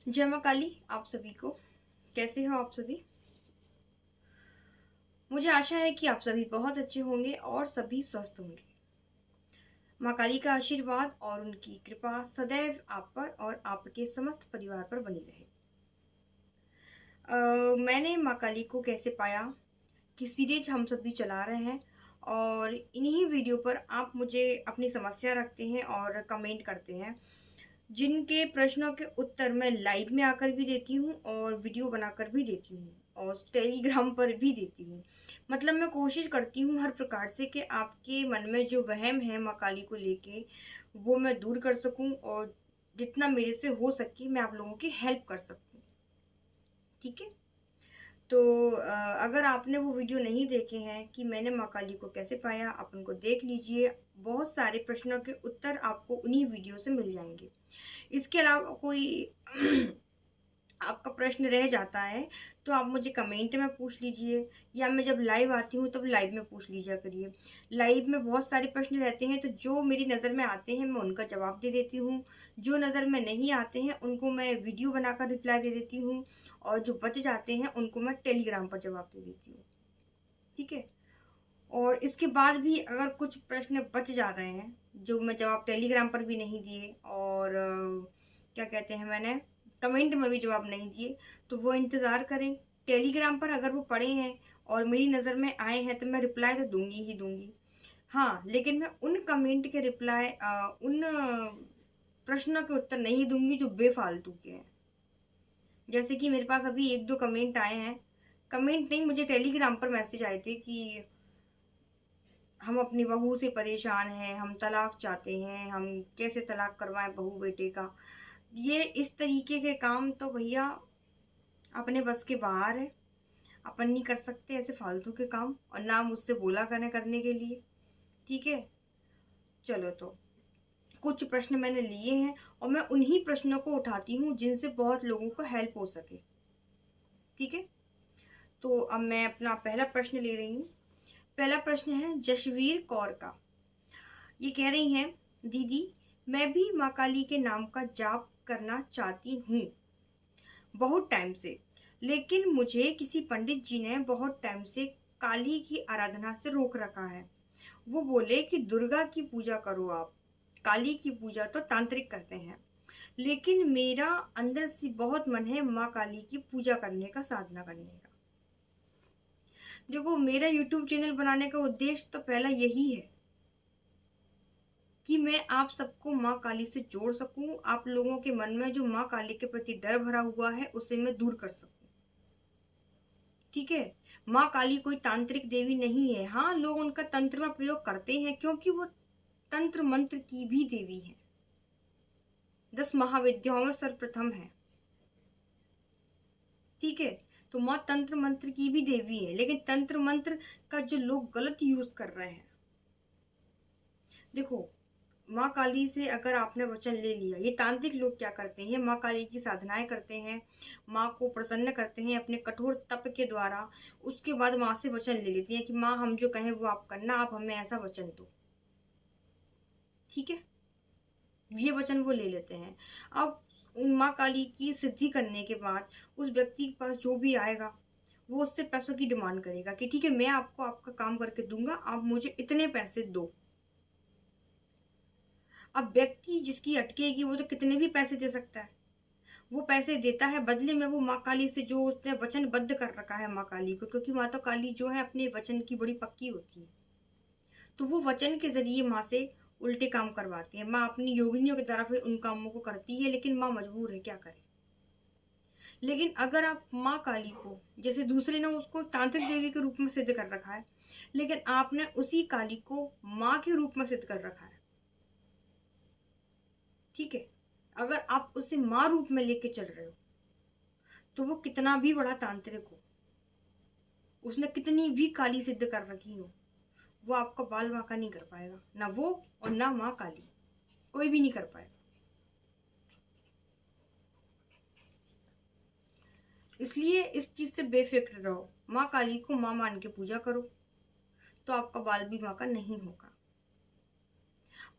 जय माँ काली आप सभी को। कैसे हो आप सभी? मुझे आशा है कि आप सभी बहुत अच्छे होंगे और सभी स्वस्थ होंगे। माँ काली का आशीर्वाद और उनकी कृपा सदैव आप पर और आपके समस्त परिवार पर बनी रहे। मैंने माँ काली को कैसे पाया कि सीरीज हम सभी चला रहे हैं और इन्हीं वीडियो पर आप मुझे अपनी समस्या रखते हैं और कमेंट करते हैं, जिनके प्रश्नों के उत्तर मैं लाइव में आकर भी देती हूँ और वीडियो बनाकर भी देती हूँ और टेलीग्राम पर भी देती हूँ। मतलब मैं कोशिश करती हूँ हर प्रकार से कि आपके मन में जो वहम है माँ काली को लेके वो मैं दूर कर सकूँ और जितना मेरे से हो सके मैं आप लोगों की हेल्प कर सकूँ। ठीक है। तो अगर आपने वो वीडियो नहीं देखे हैं कि मैंने माँ काली को कैसे पाया, आप उनको देख लीजिए। बहुत सारे प्रश्नों के उत्तर आपको उन्हीं वीडियो से मिल जाएंगे। इसके अलावा कोई आपका प्रश्न रह जाता है तो आप मुझे कमेंट में पूछ लीजिए, या मैं जब लाइव आती हूँ तब लाइव में पूछ लीजिए करिए। लाइव में बहुत सारे प्रश्न रहते हैं तो जो मेरी नज़र में आते हैं मैं उनका जवाब दे देती हूँ, जो नज़र में नहीं आते हैं उनको मैं वीडियो बनाकर रिप्लाई दे देती हूँ, और जो बच जाते हैं उनको मैं टेलीग्राम पर जवाब दे देती हूँ। ठीक है। और इसके बाद भी अगर कुछ प्रश्न बच जा रहे हैं जो मैं जवाब टेलीग्राम पर भी नहीं दिए और क्या कहते हैं मैंने कमेंट में भी जवाब नहीं दिए, तो वो इंतज़ार करें। टेलीग्राम पर अगर वो पढ़े हैं और मेरी नज़र में आए हैं तो मैं रिप्लाई तो दूंगी ही दूंगी। हाँ, लेकिन मैं उन कमेंट के रिप्लाई उन प्रश्नों के उत्तर नहीं दूंगी जो बेफालतू के हैं। जैसे कि मेरे पास अभी एक दो कमेंट आए हैं, कमेंट नहीं, मुझे टेलीग्राम पर मैसेज आए थे कि हम अपनी बहू से परेशान हैं, हम तलाक चाहते हैं, हम कैसे तलाक करवाएं बहू बेटे का। ये इस तरीके के काम तो भैया अपने बस के बाहर है। अपन नहीं कर सकते ऐसे फालतू के काम, और ना मुझसे बोला करें करने के लिए। ठीक है। चलो, तो कुछ प्रश्न मैंने लिए हैं और मैं उन्हीं प्रश्नों को उठाती हूँ जिनसे बहुत लोगों को हेल्प हो सके। ठीक है। तो अब मैं अपना पहला प्रश्न ले रही हूँ। पहला प्रश्न है जशवीर कौर का। ये कह रही हैं, दीदी मैं भी माँ काली के नाम का जाप करना चाहती हूँ बहुत टाइम से, लेकिन मुझे किसी पंडित जी ने बहुत टाइम से काली की आराधना से रोक रखा है। वो बोले कि दुर्गा की पूजा करो आप, काली की पूजा तो तांत्रिक करते हैं। लेकिन मेरा अंदर से बहुत मन है माँ काली की पूजा करने का, साधना करने का। देखो, मेरा यूट्यूब चैनल बनाने का उद्देश्य तो पहला यही है कि मैं आप सबको माँ काली से जोड़ सकूं, आप लोगों के मन में जो माँ काली के प्रति डर भरा हुआ है उसे मैं दूर कर सकूं। ठीक है। माँ काली कोई तांत्रिक देवी नहीं है। हाँ, लोग उनका तंत्र में प्रयोग करते हैं क्योंकि वो तंत्र मंत्र की भी देवी है, 10 महाविद्याओं में सर्वप्रथम है। ठीक है। तो माँ तंत्र मंत्र की भी देवी है, लेकिन तंत्र मंत्र का जो लोग गलत यूज कर रहे हैं। देखो, माँ काली से अगर आपने वचन ले लिया, ये तांत्रिक लोग क्या करते हैं, माँ काली की साधनाएं करते हैं, माँ को प्रसन्न करते हैं अपने कठोर तप के द्वारा। उसके बाद माँ से वचन ले लेती हैं कि माँ हम जो कहें वो आप करना, आप हमें ऐसा वचन दो। ठीक है। ये वचन वो ले लेते हैं। अब उन माँ काली की सिद्धि करने के बाद उस व्यक्ति के पास जो भी आएगा वो उससे पैसों की डिमांड करेगा कि ठीक है मैं आपको आपका काम करके दूंगा, आप मुझे इतने पैसे दो। अब व्यक्ति जिसकी अटकेगी वो तो कितने भी पैसे दे सकता है। वो पैसे देता है, बदले में वो माँ काली से जो उसने वचनबद्ध कर रखा है माँ काली को, क्योंकि माता काली जो है अपने वचन की बड़ी पक्की होती है, तो वो वचन के जरिए माँ से उल्टे काम करवाती है। माँ अपनी योगिनियों की तरफ उन कामों को करती है, लेकिन माँ मजबूर है, क्या करे। लेकिन अगर आप माँ काली को, जैसे दूसरे ने उसको तांत्रिक देवी के रूप में सिद्ध कर रखा है, लेकिन आपने उसी काली को माँ के रूप में सिद्ध कर रखा है। ठीक है। अगर आप उसे माँ रूप में लेके चल रहे हो तो वो कितना भी बड़ा तांत्रिक हो, उसने कितनी भी काली सिद्ध कर रखी हो, वो आपका बाल बांका नहीं कर पाएगा। ना वो और ना माँ काली, कोई भी नहीं कर पाएगा। इसलिए इस चीज से बेफिक्र रहो, माँ काली को माँ मान के पूजा करो तो आपका बाल भी बांका नहीं होगा।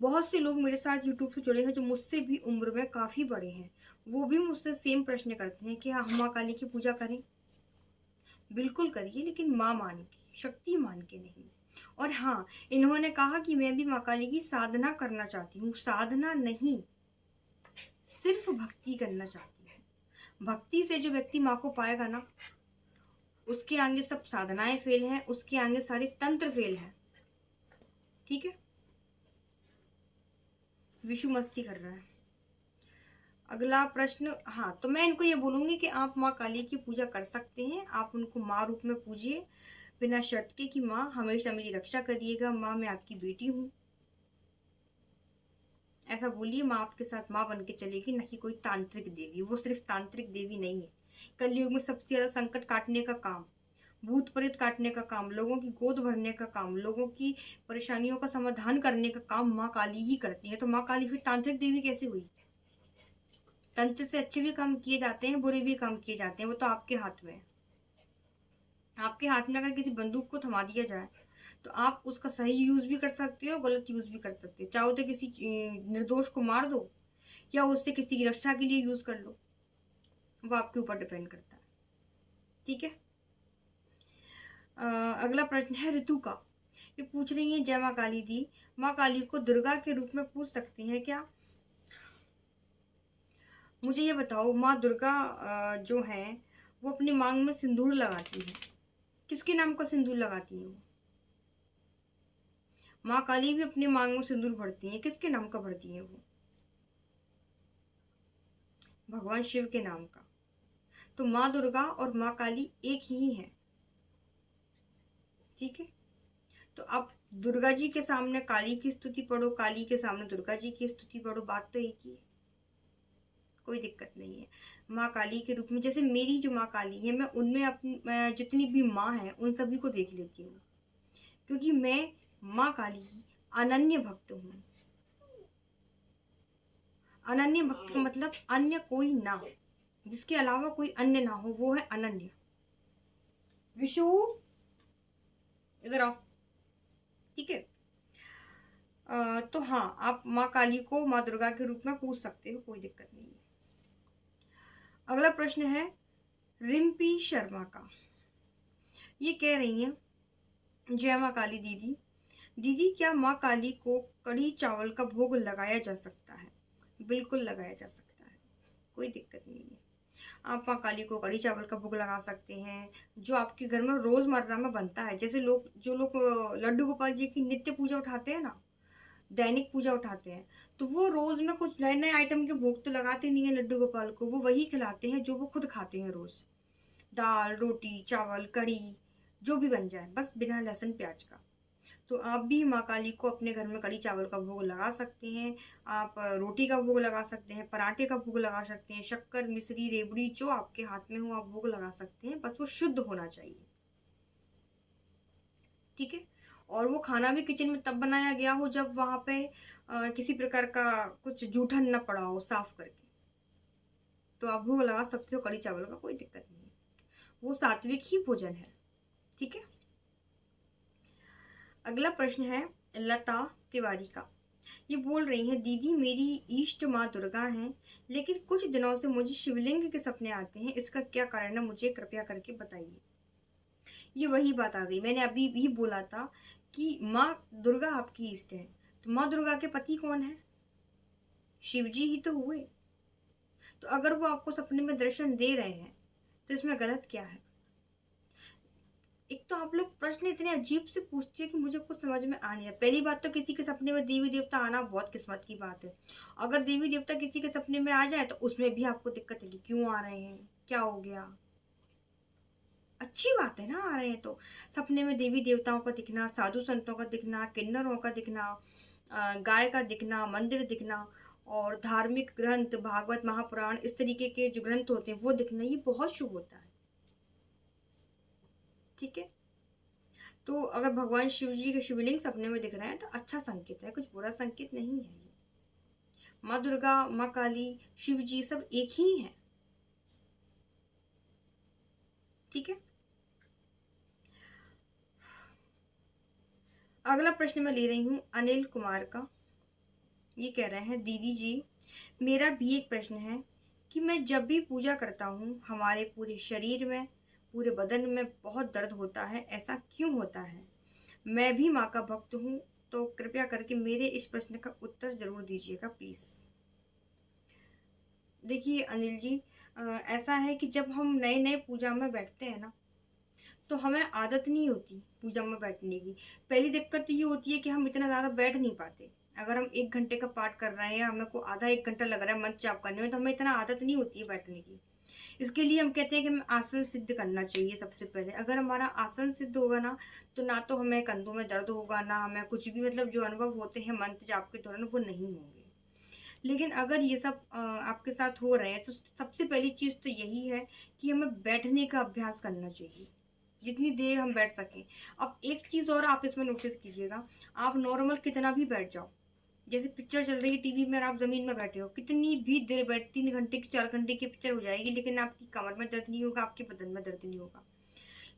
बहुत से लोग मेरे साथ यूट्यूब से जुड़े हैं जो मुझसे भी उम्र में काफ़ी बड़े हैं। वो भी मुझसे सेम प्रश्न करते हैं कि हाँ, हम माँ काली की पूजा करें? बिल्कुल करिए, लेकिन माँ मान के, शक्ति मान के नहीं। और हाँ, इन्होंने कहा कि मैं भी माँ काली की साधना करना चाहती हूँ। साधना नहीं, सिर्फ भक्ति करना चाहती हूँ। भक्ति से जो व्यक्ति माँ को पाएगा ना, उसके आगे सब साधनाएं फेल हैं, उसके आगे सारे तंत्र फेल हैं। ठीक है, विशु मस्ती कर रहा है। अगला प्रश्न, हाँ, तो मैं इनको ये बोलूंगी कि आप माँ काली की पूजा कर सकते हैं। आप उनको माँ रूप में पूजिए, बिना शर्त के कि माँ हमेशा मेरी रक्षा करिएगा, माँ मैं आपकी बेटी हूँ। ऐसा बोलिए, माँ आपके साथ माँ बन के चलेगी, न कि कोई तांत्रिक देवी। वो सिर्फ तांत्रिक देवी नहीं है। कलयुग में सबसे ज्यादा संकट काटने का काम, भूत प्रेत काटने का काम, लोगों की गोद भरने का काम, लोगों की परेशानियों का समाधान करने का काम माँ काली ही करती है। तो माँ काली फिर तांत्रिक देवी कैसे हुई? तंत्र से अच्छे भी काम किए जाते हैं, बुरे भी काम किए जाते हैं, वो तो आपके हाथ में है। आपके हाथ में अगर किसी बंदूक को थमा दिया जाए तो आप उसका सही यूज भी कर सकते हो, गलत यूज भी कर सकते हो। चाहो तो किसी निर्दोष को मार दो, या उससे किसी की रक्षा के लिए यूज कर लो, वो आपके ऊपर डिपेंड करता है। ठीक है। अगला प्रश्न है ऋतु का। ये पूछ रही है, जय माँ काली दी, माँ काली को दुर्गा के रूप में पूछ सकती हैं क्या? मुझे ये बताओ, माँ दुर्गा जो है वो अपनी मांग में सिंदूर लगाती है, किसके नाम का सिंदूर लगाती है वो? माँ काली भी अपनी मांग में सिंदूर भरती है, किसके नाम का भरती है वो? भगवान शिव के नाम का। तो माँ दुर्गा और माँ काली एक ही है। ठीक है, तो आप दुर्गा जी के सामने काली की स्तुति पढ़ो, काली के सामने दुर्गा जी की स्तुति पढ़ो, बात तो एक ही है, कोई दिक्कत नहीं है। माँ काली के रूप में, जैसे मेरी जो माँ काली है, मैं उनमें अपनी जितनी भी माँ है उन सभी को देख लेती हूँ, क्योंकि मैं माँ काली की अनन्य भक्त हूँ। अनन्य भक्त का मतलब अन्य कोई ना हो, जिसके अलावा कोई अन्य ना हो, वो है अनन्य। विशु, इधर आओ। ठीक है। तो हाँ, आप माँ काली को माँ दुर्गा के रूप में पूछ सकते हो, कोई दिक्कत नहीं है। अगला प्रश्न है रिम्पी शर्मा का। ये कह रही है, जय माँ काली दीदी, दीदी क्या माँ काली को कढ़ी चावल का भोग लगाया जा सकता है? बिल्कुल लगाया जा सकता है, कोई दिक्कत नहीं है। आप माँ काली को कढ़ी चावल का भोग लगा सकते हैं, जो आपके घर में रोजमर्रा में बनता है। जैसे जो लोग लड्डू गोपाल जी की नित्य पूजा उठाते हैं ना, दैनिक पूजा उठाते हैं, तो वो रोज में कुछ नए नए आइटम के भोग तो लगाते नहीं है लड्डू गोपाल को, वो वही खिलाते हैं जो वो खुद खाते हैं रोज। दाल रोटी चावल कढ़ी जो भी बन जाए, बस बिना लहसुन प्याज का। तो आप भी माँ काली को अपने घर में कढ़ी चावल का भोग लगा सकते हैं। आप रोटी का भोग लगा सकते हैं, पराठे का भोग लगा सकते हैं, शक्कर मिश्री रेवड़ी जो आपके हाथ में हो आप भोग लगा सकते हैं, बस वो शुद्ध होना चाहिए। ठीक है। और वो खाना भी किचन में तब बनाया गया हो जब वहां पे किसी प्रकार का कुछ जूठन न पड़ा हो, साफ करके। तो आप भोग लगा सकते हो कढ़ी चावल का, कोई दिक्कत नहीं है, वो सात्विक ही भोजन है। ठीक है। अगला प्रश्न है लता तिवारी का। ये बोल रही हैं, दीदी मेरी इष्ट माँ दुर्गा हैं, लेकिन कुछ दिनों से मुझे शिवलिंग के सपने आते हैं, इसका क्या कारण है, मुझे कृपया करके बताइए। ये वही बात आ गई, मैंने अभी भी बोला था कि माँ दुर्गा आपकी इष्ट है, तो माँ दुर्गा के पति कौन है? शिव जी ही तो हुए। तो अगर वो आपको सपने में दर्शन दे रहे हैं तो इसमें गलत क्या है? एक तो आप लोग प्रश्न इतने अजीब से पूछते हैं कि मुझे कुछ समझ में आ नहीं रहा। पहली बात तो किसी के सपने में देवी देवता आना बहुत किस्मत की बात है। अगर देवी देवता किसी के सपने में आ जाए तो उसमें भी आपको दिक्कत है कि क्यों आ रहे हैं, क्या हो गया। अच्छी बात है ना, आ रहे हैं तो। सपने में देवी देवताओं का दिखना, साधु संतों का दिखना, किन्नरों का दिखना, गाय का दिखना, मंदिर दिखना, और धार्मिक ग्रंथ भागवत महापुराण इस तरीके के जो ग्रंथ होते हैं वो दिखना, ये बहुत शुभ होता है। ठीक है। तो अगर भगवान शिव जी के शिवलिंग सपने में दिख रहे हैं तो अच्छा संकेत है, कुछ बुरा संकेत नहीं है ये। माँ दुर्गा, माँ काली, शिव जी सब एक ही हैं। ठीक है। अगला प्रश्न मैं ले रही हूँ अनिल कुमार का। ये कह रहे हैं, दीदी जी मेरा भी एक प्रश्न है कि मैं जब भी पूजा करता हूँ हमारे पूरे शरीर में, पूरे बदन में बहुत दर्द होता है, ऐसा क्यों होता है? मैं भी माँ का भक्त हूँ, तो कृपया करके मेरे इस प्रश्न का उत्तर ज़रूर दीजिएगा प्लीज़। देखिए अनिल जी, ऐसा है कि जब हम नए-नए पूजा में बैठते हैं ना, तो हमें आदत नहीं होती पूजा में बैठने की। पहली दिक्कत तो ये होती है कि हम इतना ज़्यादा बैठ नहीं पाते। अगर हम 1 घंटे का पाठ कर रहे हैं, हमें को आधा 1 घंटा लग रहा है मंत्र जाप करने में, तो हमें इतना आदत नहीं होती है बैठने की। इसके लिए हम कहते हैं कि हमें आसन सिद्ध करना चाहिए सबसे पहले। अगर हमारा आसन सिद्ध होगा ना, तो ना तो हमें कंधों में दर्द होगा, ना हमें कुछ भी मतलब जो अनुभव होते हैं मंत्र जाप के दौरान वो नहीं होंगे। लेकिन अगर ये सब आपके साथ हो रहे हैं, तो सबसे पहली चीज़ तो यही है कि हमें बैठने का अभ्यास करना चाहिए, जितनी देर हम बैठ सकें। अब एक चीज़ और आप इसमें नोटिस कीजिएगा, आप नॉर्मल कितना भी बैठ जाओ, जैसे पिक्चर चल रही है टीवी में और आप ज़मीन में बैठे हो, कितनी भी देर बैठ 3 घंटे की 4 घंटे की पिक्चर हो जाएगी, लेकिन आपकी कमर में दर्द नहीं होगा, आपके बदन में दर्द नहीं होगा।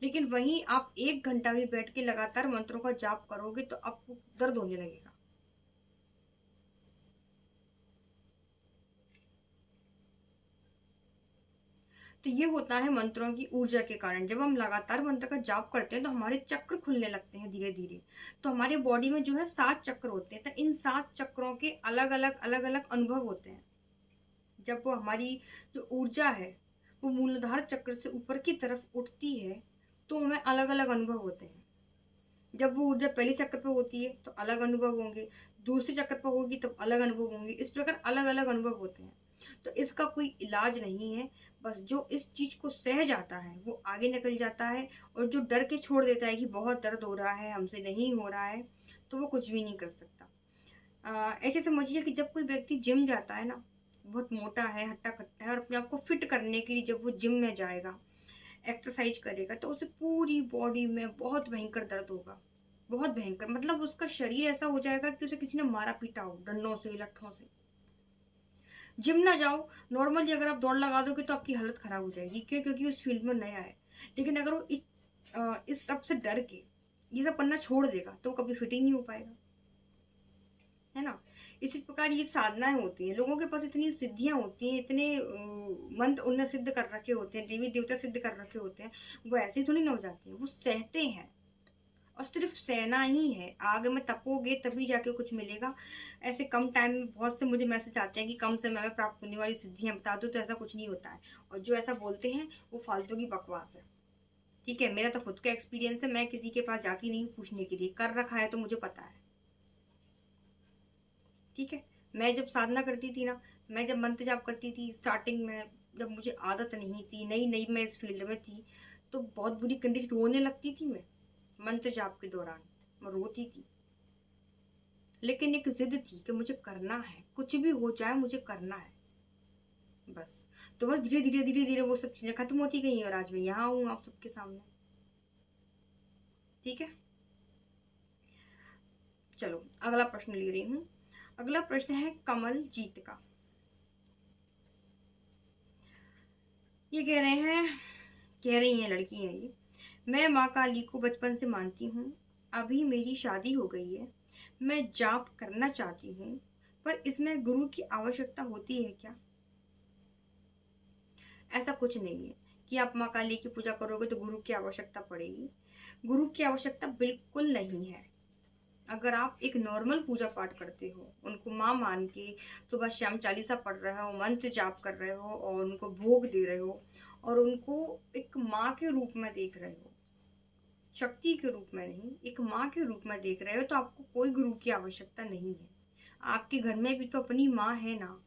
लेकिन वहीं आप 1 घंटा भी बैठ के लगातार मंत्रों का जाप करोगे तो आपको दर्द होने लगेगा। तो ये होता है मंत्रों की ऊर्जा के कारण। जब हम लगातार मंत्र का जाप करते हैं तो हमारे चक्र खुलने लगते हैं धीरे धीरे। तो हमारे बॉडी में जो है 7 चक्र होते हैं, तो इन 7 चक्रों के अलग अलग अनुभव होते हैं। जब वो हमारी जो ऊर्जा है वो मूलाधार चक्र से ऊपर की तरफ उठती है, तो हमें अलग अलग अनुभव होते हैं। जब वो ऊर्जा पहले चक्र पे होती है तो अलग अनुभव होंगे, दूसरे चक्र पर होगी तब अलग अनुभव होंगे, इस प्रकार अलग अलग अनुभव होते हैं। तो इसका कोई इलाज नहीं है, बस जो इस चीज़ को सह जाता है वो आगे निकल जाता है, और जो डर के छोड़ देता है कि बहुत दर्द हो रहा है, हमसे नहीं हो रहा है, तो वो कुछ भी नहीं कर सकता। ऐसे समझिए कि जब कोई व्यक्ति जिम जाता है ना, बहुत मोटा है, हट्टा-कट्टा है, और अपने आप को फिट करने के लिए जब वो जिम में जाएगा, एक्सरसाइज करेगा, तो उसे पूरी बॉडी में बहुत भयंकर दर्द होगा। बहुत भयंकर, मतलब उसका शरीर ऐसा हो जाएगा कि उसे किसी ने मारा पीटा हो डंडों से, लट्ठों से। जिम ना जाओ, नॉर्मली अगर आप दौड़ लगा दोगे तो आपकी हालत खराब हो जाएगी। क्यों? क्योंकि उस फील्ड में नया है। लेकिन अगर वो इस सब से डर के ये सब करना छोड़ देगा तो कभी फिट ही नहीं हो पाएगा, है ना? इसी प्रकार ये साधनाएं होती हैं। लोगों के पास इतनी सिद्धियां होती हैं, इतने मंत्र उन्हें सिद्ध कर रखे होते हैं, देवी देवता सिद्ध कर रखे होते हैं, वो ऐसे ही थोड़ी ना हो जाती है, वो सहते हैं। और सिर्फ सहना ही है, आग में तपोगे तभी जाके कुछ मिलेगा। ऐसे कम टाइम में बहुत से मुझे मैसेज आते हैं कि कम समय में प्राप्त होने वाली सिद्धियां बता दो, तो ऐसा कुछ नहीं होता है। और जो ऐसा बोलते हैं वो फालतू की बकवास है। ठीक है, मेरा तो खुद का एक्सपीरियंस है, मैं किसी के पास जाती नहीं हूँ पूछने के लिए, कर रखा है तो मुझे पता है। ठीक है, मैं जब साधना करती थी ना, मैं जब मंत्र जाप करती थी स्टार्टिंग में, जब मुझे आदत नहीं थी, नई नई मैं इस फील्ड में थी, तो बहुत बुरी कंडीशन, रोने लगती थी मैं मंत्र जाप के दौरान, मैं रोती थी। लेकिन एक जिद थी कि मुझे करना है, कुछ भी हो जाए मुझे करना है बस। तो बस धीरे धीरे धीरे धीरे वो सब चीजें खत्म होती गई, और आज मैं यहाँ हूँ आप सबके सामने। ठीक है, चलो अगला प्रश्न ले रही हूँ। अगला प्रश्न है कमल जीत का। ये कह रहे हैं, कह रही हैं, लड़की है ये, मैं माँ काली को बचपन से मानती हूँ। अभी मेरी शादी हो गई है, मैं जाप करना चाहती हूँ, पर इसमें गुरु की आवश्यकता होती है क्या? ऐसा कुछ नहीं है कि आप माँ काली की पूजा करोगे तो गुरु की आवश्यकता पड़ेगी। गुरु की आवश्यकता बिल्कुल नहीं है। अगर आप एक नॉर्मल पूजा पाठ करते हो, उनको माँ मान के सुबह शाम चालीसा पढ़ रहे हो, मंत्र जाप कर रहे हो, और उनको भोग दे रहे हो, और उनको एक माँ के रूप में देख रहे हो, शक्ति के रूप में नहीं, एक माँ के रूप में देख रहे हो, तो आपको कोई गुरु की आवश्यकता नहीं है। आपके घर में भी तो अपनी माँ है ना,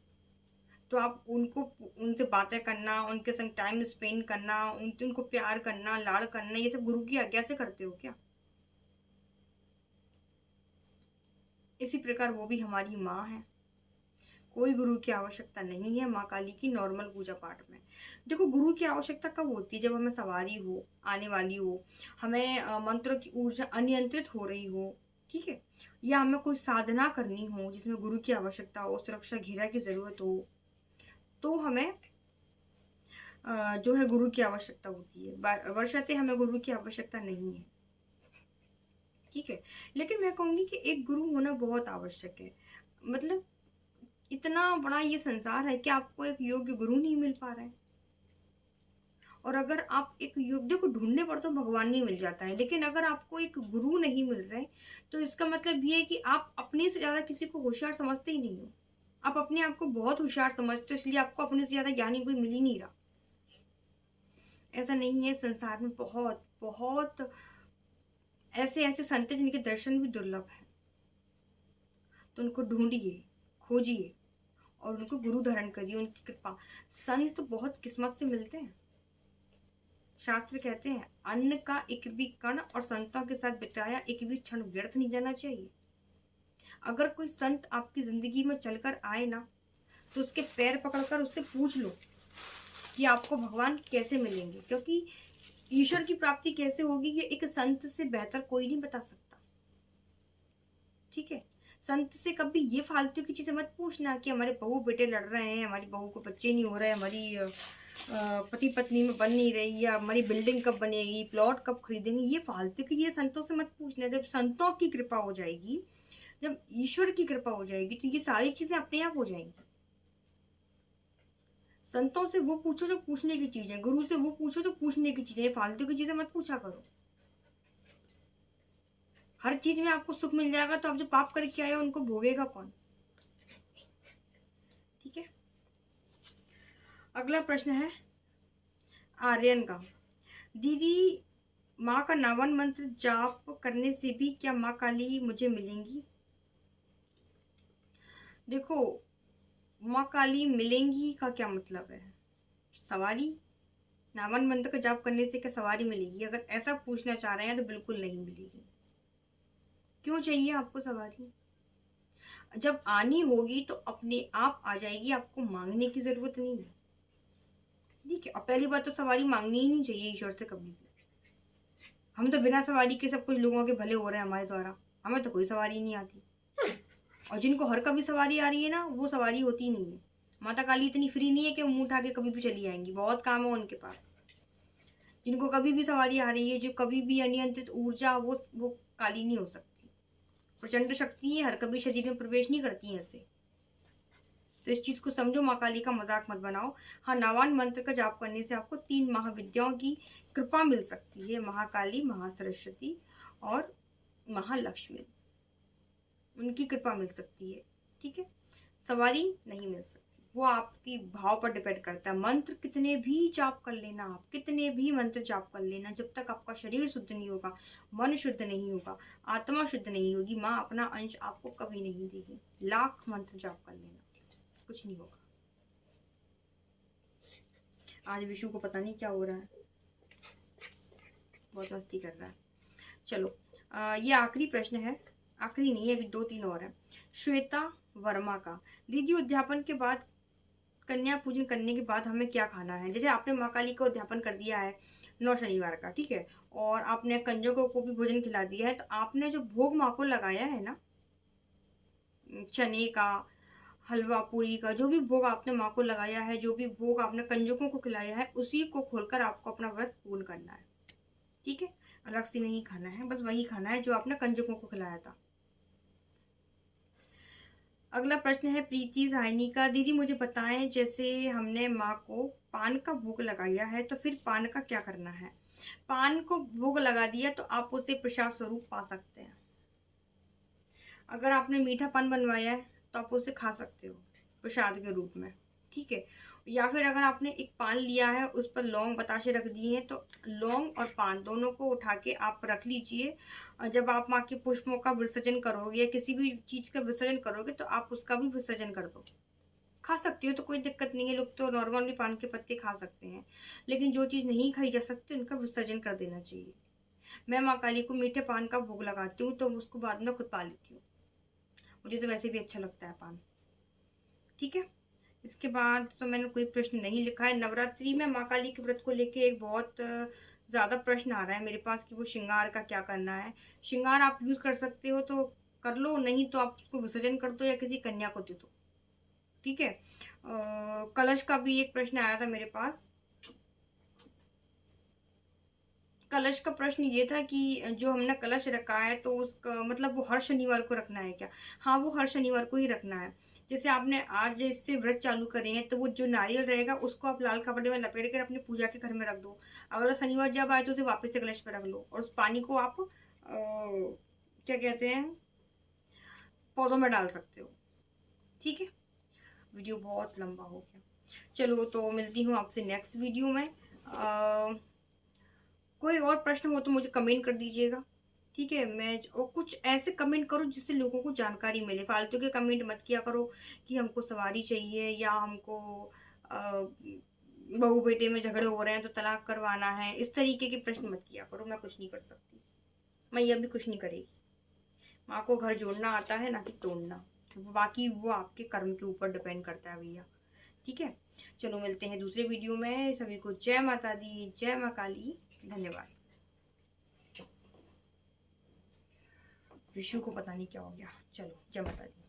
तो आप उनको, उनसे बातें करना, उनके संग टाइम स्पेंड करना, उनको प्यार करना, लाड़ करना, ये सब गुरु की आज्ञा से करते हो क्या? इसी प्रकार वो भी हमारी माँ है। कोई गुरु की आवश्यकता नहीं है माँ काली की नॉर्मल पूजा पाठ में। देखो, गुरु की आवश्यकता कब होती है? जब हमें सवारी हो, आने वाली हो, हमें मंत्रों की ऊर्जा अनियंत्रित हो रही हो, ठीक है, या हमें कोई साधना करनी हो जिसमें गुरु की आवश्यकता हो, सुरक्षा घेरा की जरूरत हो, तो हमें जो है गुरु की आवश्यकता होती है। वर्षाते हमें गुरु की आवश्यकता नहीं है। ठीक है, लेकिन मैं कहूँगी कि एक गुरु होना बहुत आवश्यक है। मतलब इतना बड़ा ये संसार है कि आपको एक योग्य गुरु नहीं मिल पा रहा है। और अगर आप एक योग्य को ढूंढने पर तो भगवान नहीं मिल जाता है, लेकिन अगर आपको एक गुरु नहीं मिल रहा है तो इसका मतलब ये है कि आप अपने से ज़्यादा किसी को होशियार समझते ही नहीं हो। आप अपने आप को बहुत होशियार समझते हो, इसलिए आपको अपने से ज़्यादा ज्ञानी कोई मिल ही नहीं रहा। ऐसा नहीं है, संसार में बहुत बहुत ऐसे ऐसे संत हैं जिनके दर्शन भी दुर्लभ है। तो उनको ढूंढिए, खोजिए और उनको गुरु धारण करिए, उनकी कृपा। संत बहुत किस्मत से मिलते हैं। शास्त्र कहते हैं अन्न का एक भी कण और संतों के साथ बिताया एक भी क्षण व्यर्थ नहीं जाना चाहिए। अगर कोई संत आपकी जिंदगी में चलकर आए ना, तो उसके पैर पकड़कर उससे पूछ लो कि आपको भगवान कैसे मिलेंगे, क्योंकि ईश्वर की प्राप्ति कैसे होगी ये एक संत से बेहतर कोई नहीं बता सकता। ठीक है, संत से कभी ये फालतू की चीजें मत पूछना कि हमारे बहू बेटे लड़ रहे हैं, हमारी बहू को बच्चे नहीं हो रहे, हमारी पति पत्नी में बन नहीं रही, या हमारी बिल्डिंग कब बनेगी, प्लॉट कब खरीदेंगे। ये फालतू की ये संतों से मत पूछना। जब संतों की कृपा हो जाएगी, जब ईश्वर की कृपा हो जाएगी, तो ये सारी चीजें अपने आप हो जाएंगी। संतों से वो पूछो जो पूछने की चीजें, गुरु से वो पूछो जो पूछने की चीजें। फालतू की चीजें मत पूछा करो। हर चीज में आपको सुख मिल जाएगा, तो आप जो पाप करके आए हो उनको भोगेगा कौन। ठीक है, अगला प्रश्न है आर्यन का। दीदी, माँ का नावन मंत्र जाप करने से भी क्या माँ काली मुझे मिलेंगी? देखो, माँ काली मिलेंगी का क्या मतलब है? सवारी? नावन मंत्र का जाप करने से क्या सवारी मिलेगी? अगर ऐसा पूछना चाह रहे हैं तो बिल्कुल नहीं मिलेगी। क्यों चाहिए आपको सवारी? जब आनी होगी तो अपने आप आ जाएगी, आपको मांगने की जरूरत नहीं है। ठीक है, और पहली बात तो सवारी मांगनी ही नहीं चाहिए ईश्वर से कभी भी। हम तो बिना सवारी के सब कुछ लोगों के भले हो रहे हैं हमारे द्वारा, हमें तो कोई सवारी नहीं आती। और जिनको हर कभी सवारी आ रही है ना, वो सवारी होती नहीं है। माता काली इतनी फ्री नहीं है कि मुंह उठा के कभी भी चली आएंगी, बहुत काम है उनके पास। जिनको कभी भी सवारी आ रही है, जो कभी भी अनियंत्रित ऊर्जा, वो काली नहीं हो सकती। प्रचंड शक्ति है, हर कभी शरीर में प्रवेश नहीं करती है ऐसे। तो इस चीज को समझो, माँ काली का मजाक मत बनाओ। हाँ, नावान मंत्र का जाप करने से आपको 3 महाविद्याओं की कृपा मिल सकती है, महाकाली, महासरस्वती और महालक्ष्मी। उनकी कृपा मिल सकती है। ठीक है, सवारी नहीं मिल सकती। वो आपकी भाव पर डिपेंड करता है। मंत्र कितने भी जाप कर लेना, आप कितने भी मंत्र जाप कर लेना, जब तक आपका शरीर शुद्ध नहीं होगा, मन शुद्ध नहीं होगा, आत्मा शुद्ध नहीं होगी, माँ अपना अंश आपको कभी नहीं देगी। लाख मंत्र जाप कर लेना, कुछ नहीं होगा। आज विशु को पता नहीं क्या हो रहा है, बहुत मस्ती कर रहा है। चलो, ये आखिरी प्रश्न है, आखिरी नहीं है, अभी 2-3 और है। श्वेता वर्मा का। दीदी, उद्यापन के बाद, कन्या पूजन करने के बाद हमें क्या खाना है? जैसे आपने माँ काली का उद्यापन कर दिया है 9 शनिवार का, ठीक है, और आपने कंजकों को भी भोजन खिला दिया है, तो आपने जो भोग माँ को लगाया है ना, चने का, हलवा पूरी का, जो भी भोग आपने माँ को लगाया है, जो भी भोग आपने कंजकों को खिलाया है, उसी को खोलकर आपको अपना व्रत पूर्ण करना है। ठीक है, अलग से नहीं खाना है, बस वही खाना है जो आपने कंजकों को खिलाया था। अगला प्रश्न है प्रीति साहनी का। दीदी, मुझे बताएं, जैसे हमने माँ को पान का भोग लगाया है, तो फिर पान का क्या करना है? पान को भोग लगा दिया तो आप उसे प्रसाद स्वरूप पा सकते हैं। अगर आपने मीठा पान बनवाया है तो आप उसे खा सकते हो प्रसाद के रूप में। ठीक है, या फिर अगर आपने एक पान लिया है, उस पर लौंग बताशे रख दिए हैं, तो लौंग और पान दोनों को उठा के आप रख लीजिए। और जब आप माँ के पुष्पों का विसर्जन करोगे या किसी भी चीज़ का विसर्जन करोगे, तो आप उसका भी विसर्जन कर दो। खा सकती हो तो कोई दिक्कत नहीं है, लोग तो नॉर्मली पान के पत्ते खा सकते हैं, लेकिन जो चीज़ नहीं खाई जा सकती उनका विसर्जन कर देना चाहिए। मैं माँ काली को मीठे पान का भोग लगाती हूँ, तो उसको बाद में खुद पा लेती हूँ। मुझे तो वैसे भी अच्छा लगता है पान। ठीक है, इसके बाद तो मैंने कोई प्रश्न नहीं लिखा है। नवरात्रि में माँ काली के व्रत को लेके एक बहुत ज़्यादा प्रश्न आ रहा है मेरे पास कि वो श्रृंगार का क्या करना है। श्रृंगार आप यूज़ कर सकते हो तो कर लो, नहीं तो आप उसको विसर्जन कर दो या किसी कन्या को दे दो। ठीक है, कलश का भी एक प्रश्न आया था मेरे पास। कलश का प्रश्न ये था कि जो हमने कलश रखा है तो उसका मतलब वो हर शनिवार को रखना है क्या? हाँ, वो हर शनिवार को ही रखना है। जैसे आपने आज इससे व्रत चालू करे हैं, तो वो जो नारियल रहेगा उसको आप लाल कपड़े में लपेट कर अपनी पूजा के घर में रख दो। अगला शनिवार जब आए तो उसे वापस से कलश पर रख लो, और उस पानी को आप क्या कहते हैं, पौधों में डाल सकते हो। ठीक है, वीडियो बहुत लंबा हो गया। चलो तो मिलती हूँ आपसे नेक्स्ट वीडियो में। कोई और प्रश्न हो तो मुझे कमेंट कर दीजिएगा। ठीक है, मैं और कुछ ऐसे कमेंट करो जिससे लोगों को जानकारी मिले। फालतू के कमेंट मत किया करो कि हमको सवारी चाहिए, या हमको बहू बेटे में झगड़े हो रहे हैं तो तलाक करवाना है। इस तरीके के प्रश्न मत किया करो, मैं कुछ नहीं कर सकती, मैया भी कुछ नहीं करेगी। माँ को घर जोड़ना आता है, ना कि तोड़ना। बाकी वो आपके कर्म के ऊपर डिपेंड करता है भैया। ठीक है, चलो मिलते हैं दूसरे वीडियो में। सभी को जय माता दी, जय माँ काली, धन्यवाद। विशु को पता नहीं क्या हो गया। चलो, जय माता दी।